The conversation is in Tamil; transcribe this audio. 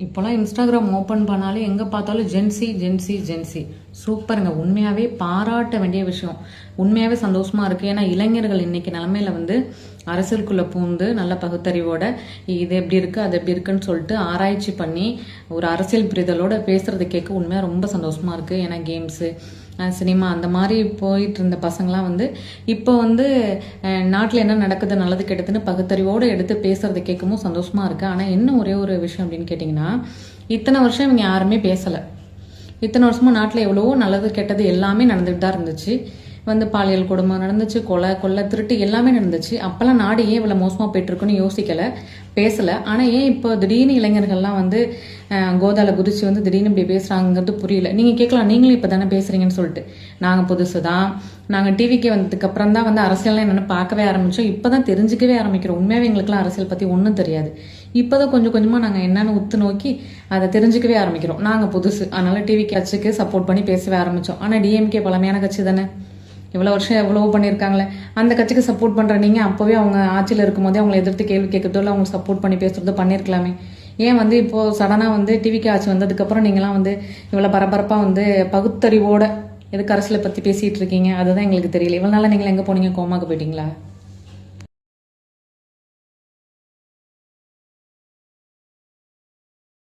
இப்போலாம் இன்ஸ்டாகிராம் ஓப்பன் பண்ணாலே எங்கே பார்த்தாலும் ஜென்சி ஜென்சி ஜென்சி சூப்பருங்க. உண்மையாகவே பாராட்ட வேண்டிய விஷயம். உண்மையாகவே சந்தோஷமாக இருக்குது. ஏன்னா இளைஞர்கள் இன்றைக்கி நிலமையில வந்து அரசியலுக்குள்ளே பூந்து நல்ல பகுத்தறிவோட இது எப்படி இருக்குது அது எப்படி இருக்குன்னு சொல்லிட்டு ஆராய்ச்சி பண்ணி ஒரு அரசியல் புரிதலோட பேசுகிறத கேட்க உண்மையாக ரொம்ப சந்தோஷமாக இருக்குது. ஏன்னா கேம்ஸு சினிமா அந்த மாதிரி போயிட்டு இருந்த பசங்களாம் வந்து இப்போ வந்து நாட்டில் என்ன நடக்குது நல்லது கெட்டதுன்னு பகுத்தறிவோடு எடுத்து பேசுகிறத கேட்கவும் சந்தோஷமாக இருக்குது. ஆனால் என்ன ஒரே ஒரு விஷயம் அப்படின்னு கேட்டிங்கன்னா, இத்தனை வருஷம் இவங்க யாருமே பேசலை. இத்தனை வருஷமும் நாட்டில் எவ்வளவோ நல்லது கெட்டது எல்லாமே நடந்துகிட்டு தான் இருந்துச்சு. வந்து பாலியல் கொடுமை நடந்துச்சு, கொலை திருட்டு எல்லாமே நடந்துச்சு. அப்போல்லாம் நாடு ஏன் இவ்வளோ மோசமாக போயிட்டுருக்குன்னு யோசிக்கலை, பேசலை. ஆனால் ஏன் இப்போ திடீர்னு இளைஞர்கள்லாம் வந்து கோதாவில் குதிச்சு வந்து திடீர்னு இப்படி பேசுகிறாங்கிறது புரியல. நீங்கள் கேட்கலாம், நீங்களும் இப்போ தானே பேசுகிறீங்கன்னு சொல்லிட்டு. நாங்கள் புதுசு தான், நாங்கள் டிவிக்கு வந்ததுக்கப்புறம் தான் வந்து அரசியல்லாம் என்னென்னு பார்க்கவே ஆரம்பித்தோம். இப்போ தான் தெரிஞ்சுக்கவே ஆரம்பிக்கிறோம். உண்மையாகவே எங்களுக்குலாம் அரசியல் பற்றி ஒன்றும் தெரியாது. இப்போ தான் கொஞ்சம் கொஞ்சமாக நாங்கள் என்னென்னு உத்து நோக்கி அதை தெரிஞ்சுக்கவே ஆரம்பிக்கிறோம். நாங்கள் புதுசு, அதனால் டிவி கட்சிக்கு சப்போர்ட் பண்ணி பேசவே ஆரம்பித்தோம். ஆனால் டிஎம்கே பழமையான கட்சி தானே, இவ்வளோ வருஷம் எவ்வளவோ பண்ணியிருக்காங்களே. அந்த கட்சிக்கு சப்போர்ட் பண்ணுற நீங்கள் அப்போவே அவங்க ஆட்சியில் இருக்கும்போதே அவங்களை எதிர்த்து கேள்வி கேட்கறதோ இல்லை அவங்களுக்கு சப்போர்ட் பண்ணி பேசுகிறதோ பண்ணியிருக்கலாமே. ஏன் வந்து இப்போது சடனாக வந்து டிவிக்கு ஆட்சி வந்ததுக்கப்புறம் நீங்களாம் வந்து இவ்வளோ பரபரப்பாக வந்து பகுத்தறிவோட எதுக்கு அரசியலை பற்றி பேசிகிட்டு இருக்கீங்க? அதுதான் எங்களுக்கு தெரியல. இவ்வளோ நாளாக நீங்கள் எங்கே போனீங்க? கோமாக்கு போயிட்டீங்களா?